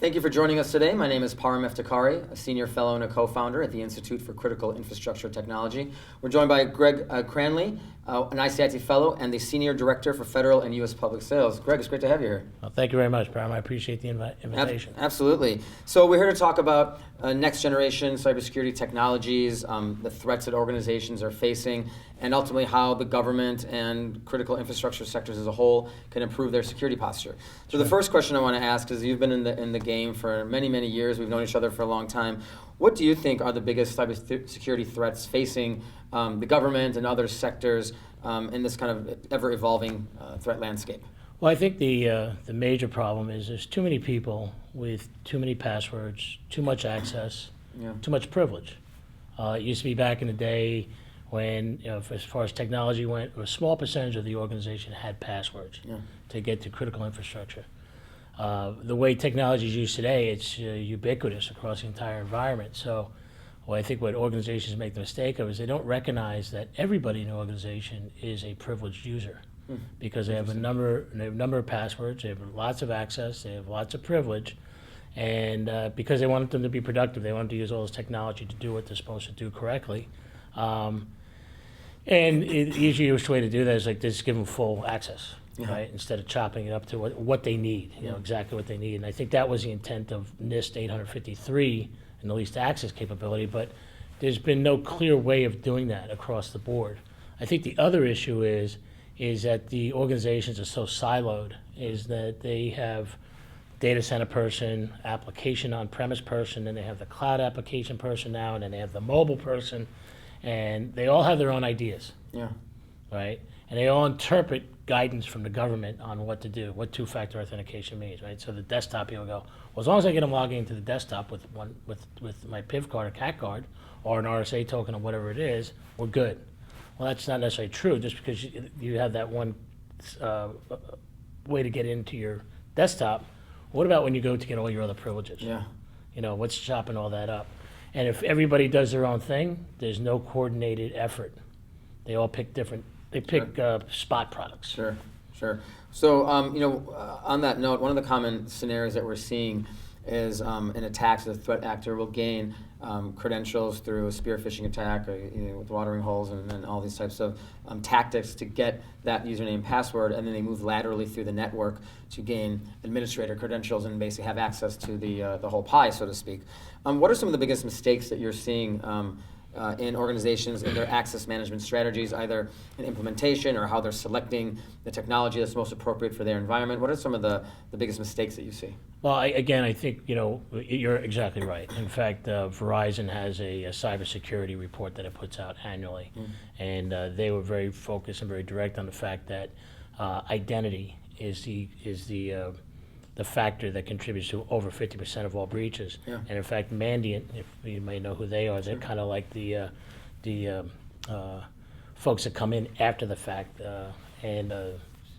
Thank you for joining us today. My name is Param Eftekhari, a senior fellow and a co-founder at the Institute for Critical Infrastructure Technology. We're joined by Greg Cranley, an ICIT fellow and the senior director for federal and U.S. public sales. Greg, it's great to have you here. Well, thank you very much, Param. I appreciate the invitation. Absolutely. So we're here to talk about next generation cybersecurity technologies, the threats that organizations are facing, and ultimately how the government and critical infrastructure sectors as a whole can improve their security posture. So the first question I want to ask is, you've been in the game for many, many years. We've known each other for a long time. What do you think are the biggest cybersecurity threats facing the government and other sectors in this kind of ever-evolving threat landscape? Well, I think the major problem is there's too many people with too many passwords, too much access, too much privilege. It used to be back in the day when, as far as technology went, a small percentage of the organization had passwords to get to critical infrastructure. The way technology is used today, it's ubiquitous across the entire environment. So I think what organizations make the mistake of is they don't recognize that everybody in the organization is a privileged user, because they have a number of passwords, they have lots of access, they have lots of privilege, and because they want them to be productive, they want them to use all this technology to do what they're supposed to do correctly. And the easiest way to do that is like just give them full access, right? Instead of chopping it up to what they need, exactly what they need. And I think that was the intent of NIST 853 and the least access capability, but there's been no clear way of doing that across the board. I think the other issue is that the organizations are so siloed, is that they have data center person, application on-premise person, and they have the cloud application person now, and then they have the mobile person, and they all have their own ideas, right? And they all interpret guidance from the government on what to do, what two-factor authentication means, right? So the desktop people go, well, as long as I get them logging into the desktop with my PIV card or CAT card or an RSA token or whatever it is, we're good. Well, that's not necessarily true. Just because you have that one way to get into your desktop, what about when you go to get all your other privileges? What's chopping all that up? And if everybody does their own thing, there's no coordinated effort. They all pick different. They pick spot products. Sure. So, on that note, one of the common scenarios that we're seeing is an attack. So the threat actor will gain credentials through a spear phishing attack, with watering holes and all these types of tactics to get that username password, and then they move laterally through the network to gain administrator credentials and basically have access to the whole pie, so to speak. What are some of the biggest mistakes that you're seeing in organizations in their access management strategies, either in implementation or how they're selecting the technology that's most appropriate for their environment? What are some of the biggest mistakes that you see? Well, I think you're exactly right. In fact, Verizon has a cybersecurity report that it puts out annually, and they were very focused and very direct on the fact that identity is the factor that contributes to over 50% of all breaches. And in fact, Mandiant, if you may know who they are, they're kind of like the folks that come in after the fact, and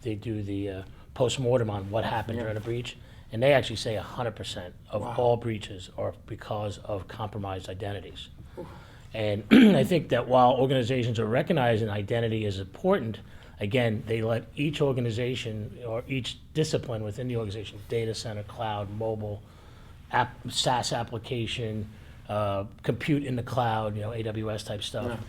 they do the post-mortem on what happened during a breach. And they actually say 100% of all breaches are because of compromised identities. And I think that while organizations are recognizing identity is important, again, they let each organization or each discipline within the organization, data center, cloud, mobile, SaaS application, compute in the cloud, AWS type stuff.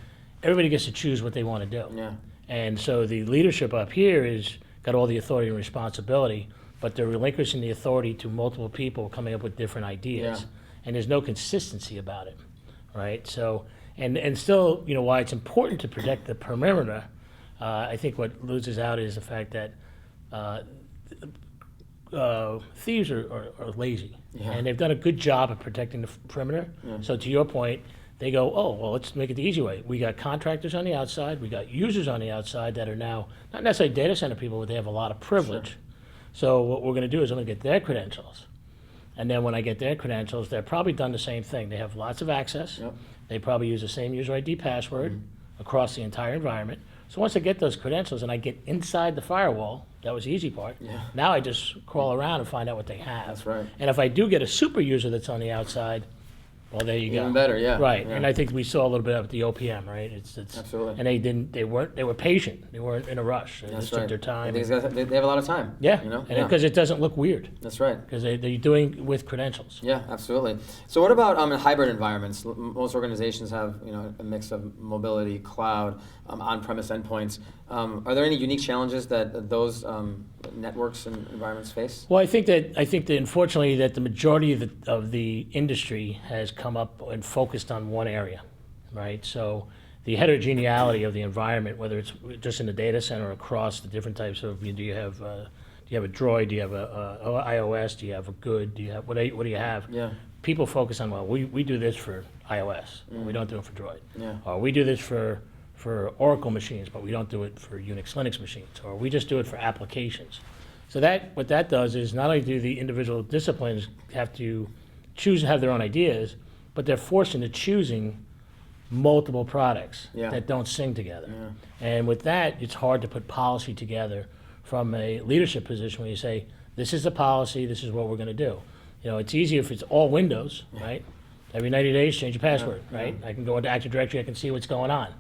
Everybody gets to choose what they want to do. And so the leadership up here is got all the authority and responsibility, but they're relinquishing the authority to multiple people coming up with different ideas. And there's no consistency about it, right? So, and still, why it's important to protect the perimeter, I think what loses out is the fact that thieves are lazy, and they've done a good job of protecting the perimeter. So to your point, they go, oh, well, let's make it the easy way. We got contractors on the outside, we got users on the outside that are now not necessarily data center people, but they have a lot of privilege. So what we're going to do is I'm going to get their credentials. And then when I get their credentials, they're probably done the same thing. They have lots of access. They probably use the same user ID password across the entire environment. So once I get those credentials and I get inside the firewall, that was the easy part. Now I just crawl around and find out what they have. That's right. And if I do get a super user that's on the outside, Well, there you go. Even better, yeah. Right, yeah. and I think we saw a little bit of the OPM, right? It's Absolutely. And they were patient. They weren't in a rush. They That's just right. took their time. They have a lot of time. Yeah, You know? and Yeah. because it doesn't look weird. That's right. Because they're doing with credentials. Yeah, absolutely. So what about in hybrid environments? Most organizations have a mix of mobility, cloud, on-premise endpoints. Are there any unique challenges that those networks and environments face? Well, I think that unfortunately that the majority of the industry has come up and focused on one area, right? So the heterogeneity of the environment, whether it's just in the data center or across the different types of, do you have a Droid, do you have a iOS, do you have a Good, do you have what do you have? Yeah. People focus on, well, we do this for iOS, we don't do it for Droid. Yeah. Or we do this for Oracle machines, but we don't do it for Unix, Linux machines, or we just do it for applications. So what that does is not only do the individual disciplines have to choose to have their own ideas, but they're forced into choosing multiple products Yeah. that don't sing together. Yeah. And with that, it's hard to put policy together from a leadership position where you say, this is the policy, this is what we're going to do. It's easy if it's all Windows, right? Every 90 days, change your password, right? I can go into Active Directory, I can see what's going on.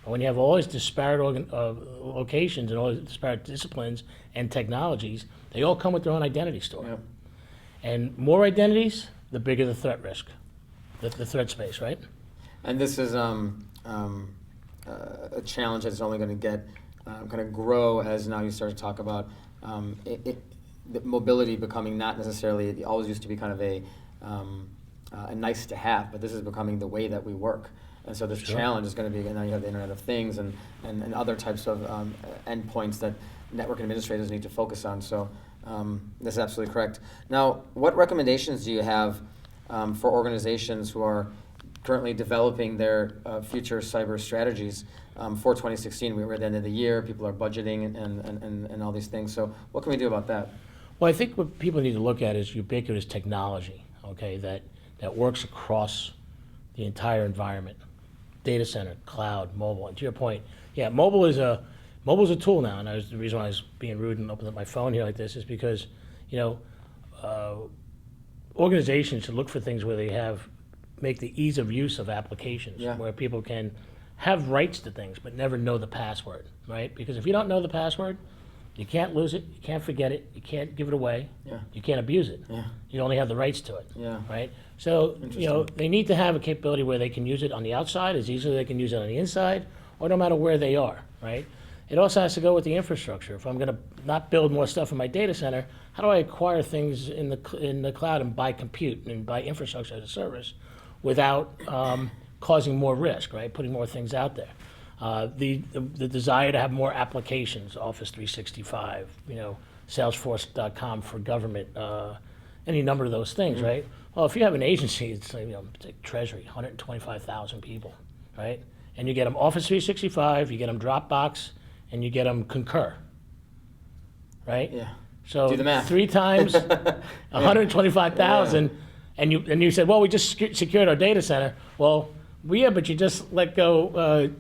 But when you have all these disparate locations and all these disparate disciplines and technologies, they all come with their own identity store. Yeah. And more identities, the bigger the threat risk, the threat space, right? And this is a challenge that's only going to get kind of grow as now you start to talk about the mobility becoming not necessarily, it always used to be kind of a nice to have, but this is becoming the way that we work. And so this challenge is going to be, now you have the Internet of Things and other types of endpoints that network administrators need to focus on. So this is absolutely correct. Now, what recommendations do you have for organizations who are currently developing their future cyber strategies for 2016? We're at the end of the year, people are budgeting and all these things. So what can we do about that? Well, I think what people need to look at is ubiquitous technology, okay, that works across the entire environment. Data center, cloud, mobile. And to your point, yeah, mobile is a tool now. And the reason why I was being rude and opening up my phone here like this is because, organizations should look for things where they make the ease of use of applications, where people can have rights to things but never know the password, right? Because if you don't know the password, you can't lose it, you can't forget it, you can't give it away, you can't abuse it. Yeah. You only have the rights to it, Yeah. right? So, they need to have a capability where they can use it on the outside as easily as they can use it on the inside, or no matter where they are, right? It also has to go with the infrastructure. If I'm going to not build more stuff in my data center, how do I acquire things in the cloud and buy compute and buy infrastructure as a service without causing more risk, right? Putting more things out there. The desire to have more applications, Office 365, Salesforce.com for government, any number of those things, right? Well, if you have an agency, it's like Treasury, 125,000 people, right? And you get them Office 365, you get them Dropbox, and you get them Concur, right? Yeah. So Do the math. 3 times 125,000, and you said, well, we just secured our data center. Well, yeah, but you just let go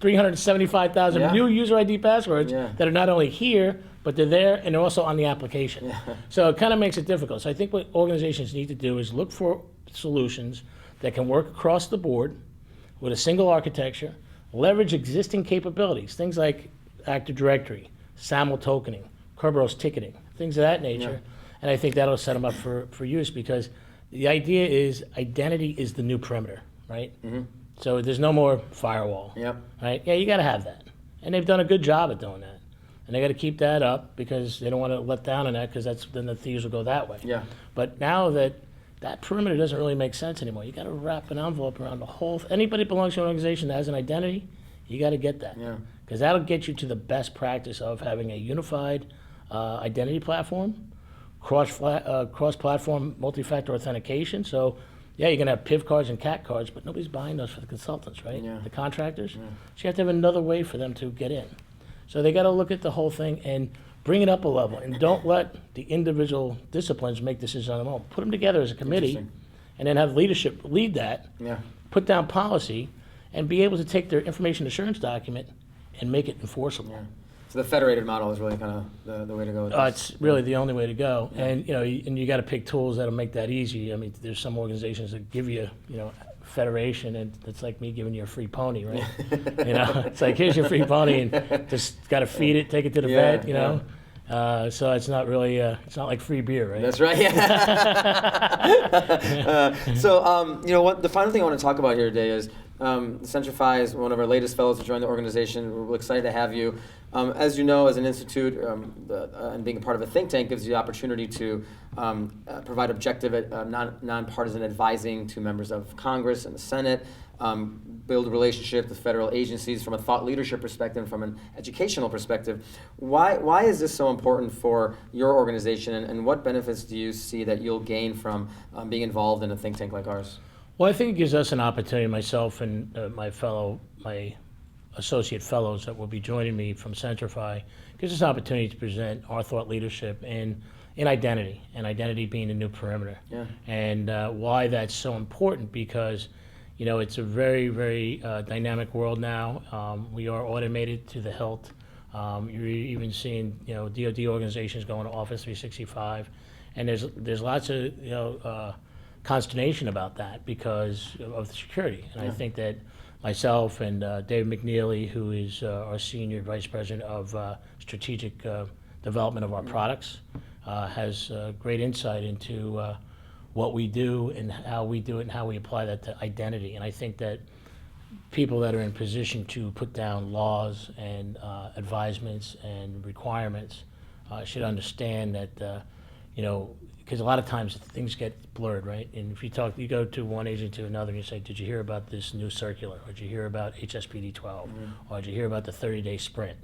375,000 new user ID passwords that are not only here, but they're there and they're also on the application. Yeah. So it kind of makes it difficult. So I think what organizations need to do is look for solutions that can work across the board with a single architecture, leverage existing capabilities, things like Active Directory, SAML tokening, Kerberos ticketing, things of that nature. And I think that'll set them up for use because the idea is identity is the new perimeter, right? Mm-hmm. So there's no more firewall, right? Yeah, you got to have that. And they've done a good job at doing that. And they got to keep that up because they don't want to let down on that because then the thieves will go that way. Yeah. But now that perimeter doesn't really make sense anymore, you got to wrap an envelope around the whole. Anybody that belongs to an organization that has an identity, you got to get that. Yeah. Because that'll get you to the best practice of having a unified identity platform, cross-platform multi-factor authentication. So, yeah, you're going to have PIV cards and CAT cards, but nobody's buying those for the consultants, right? Yeah. The contractors. Yeah. So you have to have another way for them to get in. So they got to look at the whole thing and bring it up a level, and don't let the individual disciplines make decisions on their own. Put them together as a committee, and then have leadership lead that. Yeah. Put down policy, and be able to take their information assurance document and make it enforceable. Yeah. So the federated model is really kind of the way to go with this. It's really the only way to go, and you got to pick tools that'll make that easy. I mean, there's some organizations that give you, federation, and it's like me giving you a free pony, right? It's like, here's your free pony, and just got to feed it, take it to the vet, So it's not really, it's not like free beer, right? That's right. Yeah. What the final thing I want to talk about here today is Centrify is one of our latest fellows to join the organization. We're really excited to have you. As you know, as an institute and being a part of a think tank gives you the opportunity to provide objective, nonpartisan advising to members of Congress and the Senate, build a relationship with federal agencies from a thought leadership perspective and from an educational perspective. Why is this so important for your organization, and what benefits do you see that you'll gain from being involved in a think tank like ours? Well, I think it gives us an opportunity, myself and my associate fellows that will be joining me from Centrify, gives us an opportunity to present our thought leadership in identity, and identity being the new perimeter. Yeah. And why that's so important, because it's a very, very dynamic world now. We are automated to the hilt. You're even seeing DoD organizations going to Office 365, and there's lots of consternation about that because of the security. And I think that myself and Dave McNeely, who is our Senior Vice President of Strategic Development of our products, has great insight into what we do and how we do it and how we apply that to identity. And I think that people that are in position to put down laws and advisements and requirements should understand that, because a lot of times things get blurred, right? And if you go to one agency to another and you say, did you hear about this new circular? Or did you hear about HSPD 12? Or did you hear about the 30-day sprint?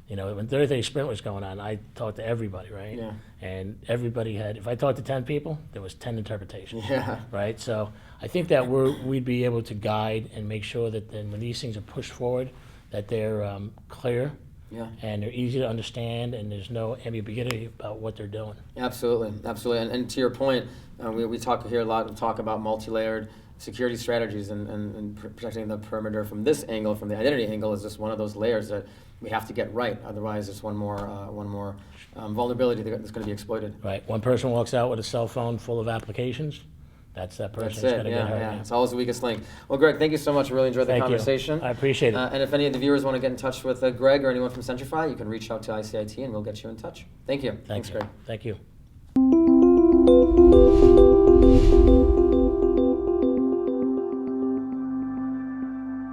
When 30-day sprint was going on, I talked to everybody, right? Yeah. And everybody if I talked to 10 people, there was 10 interpretations, Yeah. right? So I think that we'd be able to guide and make sure that then when these things are pushed forward, that they're clear. Yeah. And they're easy to understand, and there's no ambiguity about what they're doing. Absolutely. And to your point, we talk here a lot. We talk about multi-layered security strategies and protecting the perimeter from this angle, from the identity angle, is just one of those layers that we have to get right. Otherwise, it's one more vulnerability that's going to be exploited. Right. One person walks out with a cell phone full of applications. That's that person. That's it. Gonna get hurt. Yeah. It's always the weakest link. Well, Greg, thank you so much. I really enjoyed the conversation. I appreciate it. And if any of the viewers want to get in touch with Greg or anyone from Centrify, you can reach out to ICIT and we'll get you in touch. Thank you. Thanks, Greg. Thank you.